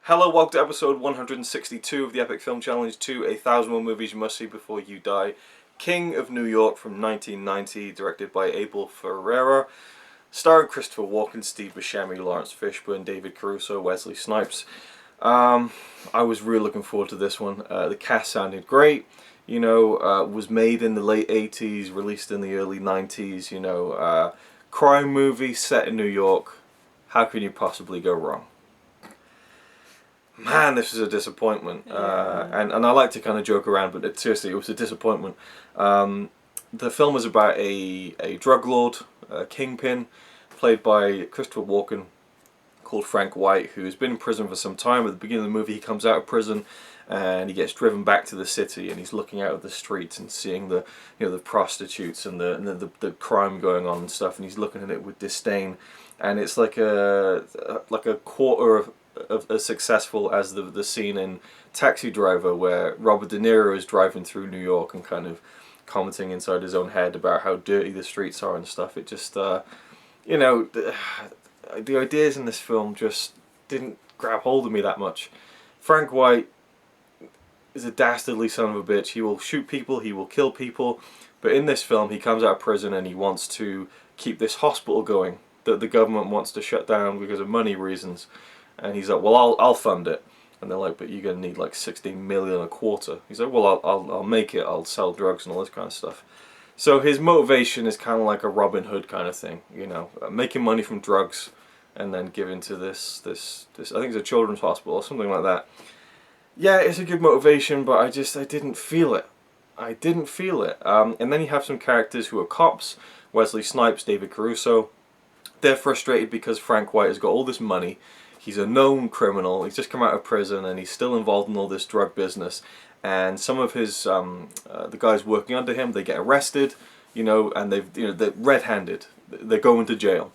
Hello, welcome to episode 162 of the Epic Film Challenge to 1,001 Movies You Must See Before You Die. King of New York from 1990, directed by Abel Ferrara. Starring Christopher Walken, Steve Buscemi, Laurence Fishburne, David Caruso, Wesley Snipes. I was really looking forward to this one. The cast sounded great. You know, was made in the late 80s, released in the early 90s. You know, crime movie set in New York. How can you possibly go wrong? Man, this is a disappointment. And I like to kind of joke around, but seriously, it was a disappointment. The film is about a drug lord, a kingpin, played by Christopher Walken, called Frank White, who's been in prison for some time. At the beginning of the movie, he comes out of prison and he gets driven back to the city, and he's looking out at the streets and seeing the the prostitutes and the crime going on and stuff, and he's looking at it with disdain. And it's like a quarter of as successful as the scene in Taxi Driver, where Robert De Niro is driving through New York and kind of commenting inside his own head about how dirty the streets are and stuff. It just, you know, the ideas in this film just didn't grab hold of me that much. Frank White is a dastardly son of a bitch. He will shoot people, he will kill people, but in this film he comes out of prison and he wants to keep this hospital going that the government wants to shut down because of money reasons. And he's like, well, I'll fund it. And they're like, but you're going to need like 16 million a quarter. He's like, well, I'll make it. I'll sell drugs and all this kind of stuff. So his motivation is kind of like a Robin Hood kind of thing, you know, making money from drugs and then giving to this I think it's a children's hospital or something like that. Yeah, it's a good motivation, but I didn't feel it. I didn't feel it. And then you have some characters who are cops, Wesley Snipes, David Caruso. They're frustrated because Frank White has got all this money. He's a known criminal. He's just come out of prison and he's still involved in all this drug business. And some of his the guys working under him, they get arrested, you know, and they're red-handed. They're going to jail.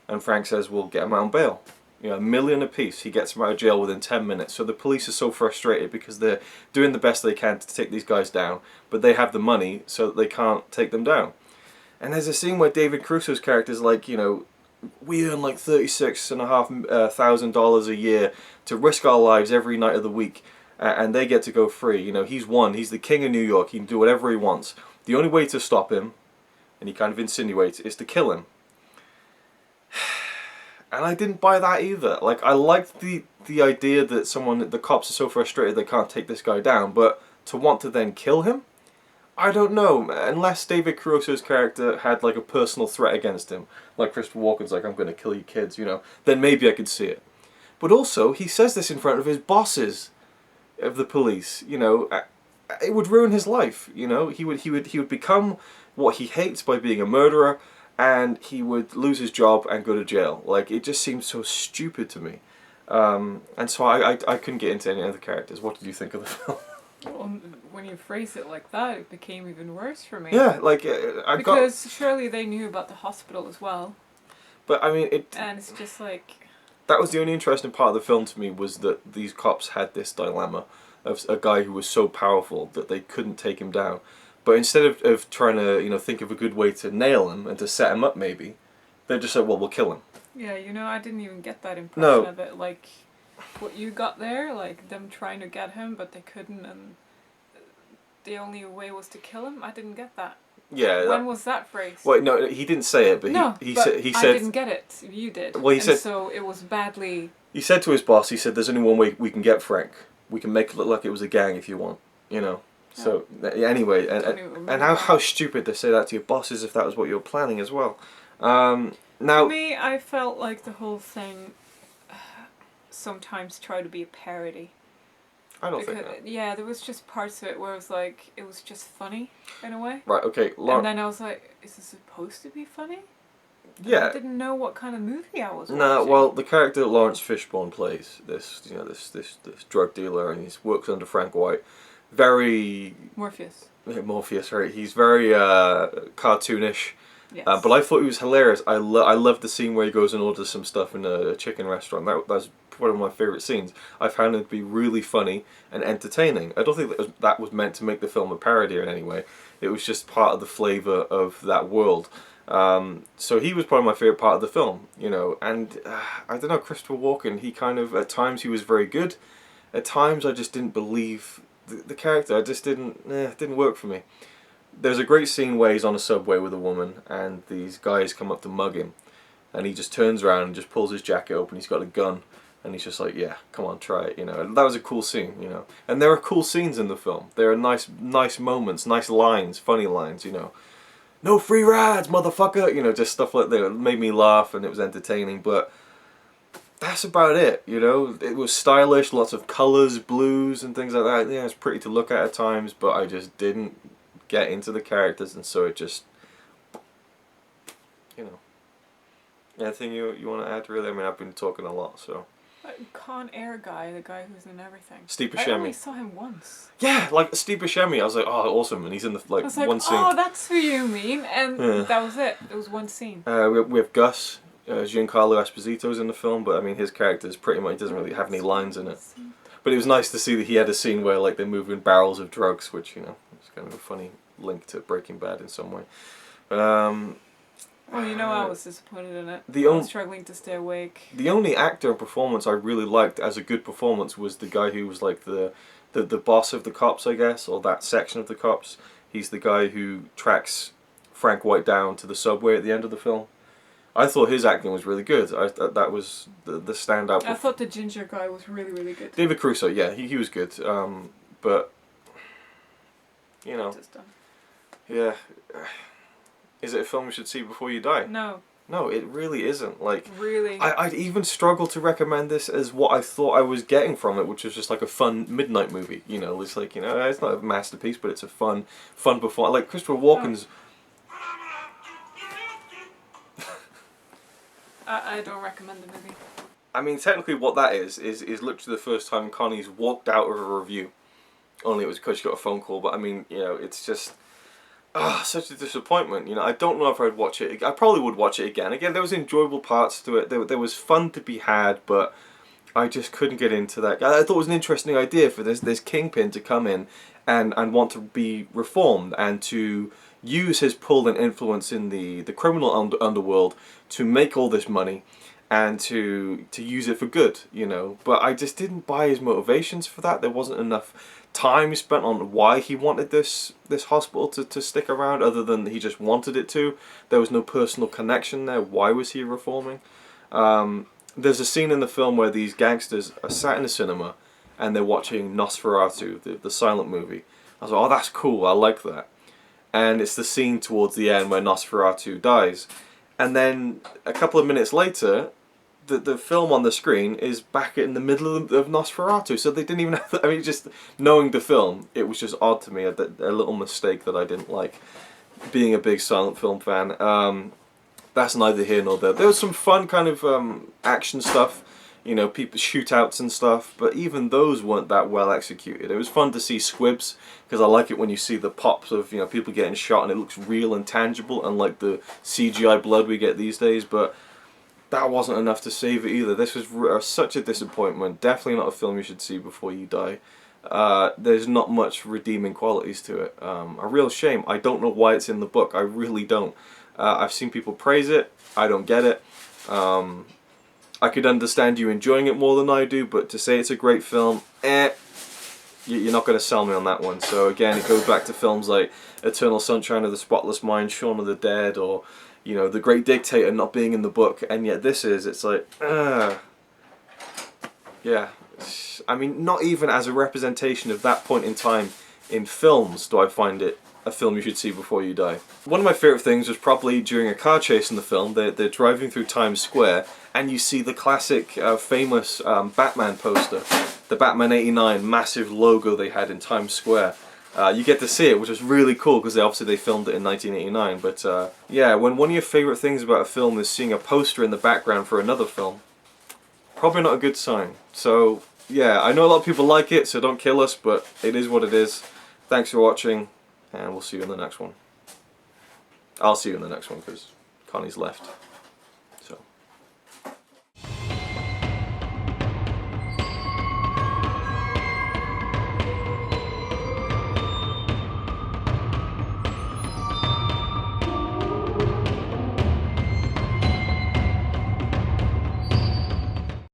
And Frank says, "We'll get him out on bail. You know, $1 million apiece." He gets him out of jail within 10 minutes. So the police are so frustrated because they're doing the best they can to take these guys down, but they have the money so that they can't take them down. And there's a scene where David Caruso's character is like, you know, we earn like $36,500 a year to risk our lives every night of the week, and they get to go free. You know, he's the king of New York. He can do whatever he wants. The only way to stop him, and he kind of insinuates, is to kill him. And I didn't buy that either. Like, I liked the idea that the cops are so frustrated they can't take this guy down, but to want to then kill him? I don't know, unless David Caruso's character had like a personal threat against him, like Christopher Walken's like, I'm going to kill you kids, you know, then maybe I could see it. But also, he says this in front of his bosses of the police, you know, it would ruin his life, you know, he would become what he hates by being a murderer, and he would lose his job and go to jail. Like, it just seems so stupid to me. And so I couldn't get into any other characters. What did you think of the film? Well, when you phrase it like that, it became even worse for me. Yeah, like, because surely they knew about the hospital as well. But, I mean, and it's just like... That was the only interesting part of the film to me, was that these cops had this dilemma of a guy who was so powerful that they couldn't take him down. But instead of trying to, you know, think of a good way to nail him and to set him up maybe, they just said, well, we'll kill him. Yeah, you know, I didn't even get that impression of it. Like, what you got there, like them trying to get him, but they couldn't, and the only way was to kill him. I didn't get that. Yeah. When was that phrase? Well, no, he didn't say it, but he said. I didn't get it. You did. Well, he said. So it was badly. He said to his boss, he said, "There's only one way we can get Frank. We can make it look like it was a gang if you want, you know." So anyway, and how stupid to say that to your bosses if that was what you were planning as well. Now, for me, I felt like the whole thing sometimes tried to be a parody. I don't think that. Yeah, there was just parts of it where it was just funny in a way. Right. Okay. And then I was like, is this supposed to be funny? Yeah. I didn't know what kind of movie I was watching. No, well, the character that Laurence Fishburne plays, this drug dealer, and he works under Frank White. Very... Morpheus. Yeah, Morpheus, right. He's very cartoonish. Yes. But I thought he was hilarious. I loved the scene where he goes and orders some stuff in a chicken restaurant. That's one of my favourite scenes. I found it to be really funny and entertaining. I don't think that was meant to make the film a parody in any way. It was just part of the flavour of that world. So he was probably my favourite part of the film, you know, and I don't know, Christopher Walken, he kind of, at times he was very good, at times I just didn't believe the character, I just didn't work for me. There's a great scene where he's on a subway with a woman, and these guys come up to mug him, and he just turns around and just pulls his jacket open, he's got a gun, and he's just like, yeah, come on, try it, you know, and that was a cool scene, you know, and there are cool scenes in the film, there are nice moments, nice lines, funny lines, you know, no free rides, motherfucker, you know, just stuff like that. It made me laugh and it was entertaining, but that's about it, you know. It was stylish, lots of colours, blues and things like that. Yeah, it's pretty to look at times, but I just didn't get into the characters, and so it just, you know. Anything you want to add, really? I mean, I've been talking a lot, so. Con Air guy, the guy who's in everything. Steve Buscemi. I only saw him once. Yeah, like Steve Buscemi. I was like, oh, awesome, and he's in the one scene. Oh, that's who you mean, and that was it. It was one scene. We have Gus, Giancarlo Esposito's in the film, but I mean his character is pretty much doesn't really have any lines in it. But it was nice to see that he had a scene where like they're moving barrels of drugs, which, you know, it's kind of a funny link to Breaking Bad in some way. Well, you know, I was disappointed in it. I was struggling to stay awake. The only actor and performance I really liked as a good performance was the guy who was like the boss of the cops, I guess, or that section of the cops. He's the guy who tracks Frank White down to the subway at the end of the film. I thought his acting was really good. That was the standout. I thought the ginger guy was really, really good. David Caruso, yeah, he was good. But, you know, yeah. Is it a film you should see before you die? No. No, it really isn't. Like, really? I'd even struggle to recommend this as what I thought I was getting from it, which was just like a fun midnight movie. You know, it's like, you know, it's not a masterpiece, but it's a fun performance. Like Christopher Walken's. I don't recommend the movie. I mean, technically, what that is literally the first time Connie's walked out of a review. Only it was because she got a phone call, but I mean, you know, it's just. Such a disappointment, you know. I don't know if I'd watch it. I probably would watch it again. Again, there was enjoyable parts to it. There was fun to be had, but I just couldn't get into that. I thought it was an interesting idea for this kingpin to come in and want to be reformed and to use his pull and influence in the criminal underworld to make all this money and to use it for good, you know. But I just didn't buy his motivations for that. There wasn't enough time spent on why he wanted this hospital to stick around, other than he just wanted it to. There was no personal connection there. Why was he reforming? There's a scene in the film where these gangsters are sat in a cinema and they're watching Nosferatu, the silent movie. I was like, oh, that's cool, I like that. And it's the scene towards the end where Nosferatu dies. And then a couple of minutes later, the film on the screen is back in the middle of Nosferatu, so they didn't even have I mean, just knowing the film, it was just odd to me, a little mistake that I didn't like, being a big silent film fan. That's neither here nor there. There was some fun kind of action stuff, you know, people shootouts and stuff, but even those weren't that well executed. It was fun to see squibs, because I like it when you see the pops of, you know, people getting shot and it looks real and tangible, unlike the CGI blood we get these days, but that wasn't enough to save it either. This was such a disappointment. Definitely not a film you should see before you die. There's not much redeeming qualities to it. A real shame. I don't know why it's in the book. I really don't. I've seen people praise it. I don't get it. I could understand you enjoying it more than I do, but to say it's a great film, you're not going to sell me on that one. So again, it goes back to films like Eternal Sunshine of the Spotless Mind, Shaun of the Dead, or, you know, The Great Dictator not being in the book, and yet this is, it's like, yeah. I mean, not even as a representation of that point in time in films do I find it a film you should see before you die. One of my favourite things was probably during a car chase in the film. They're driving through Times Square, and you see the classic, famous Batman poster. The Batman '89 massive logo they had in Times Square. You get to see it, which was really cool, because obviously they filmed it in 1989. But yeah, when one of your favourite things about a film is seeing a poster in the background for another film, probably not a good sign. So yeah, I know a lot of people like it, so don't kill us, but it is what it is. Thanks for watching, and we'll see you in the next one. I'll see you in the next one, because Connie's left.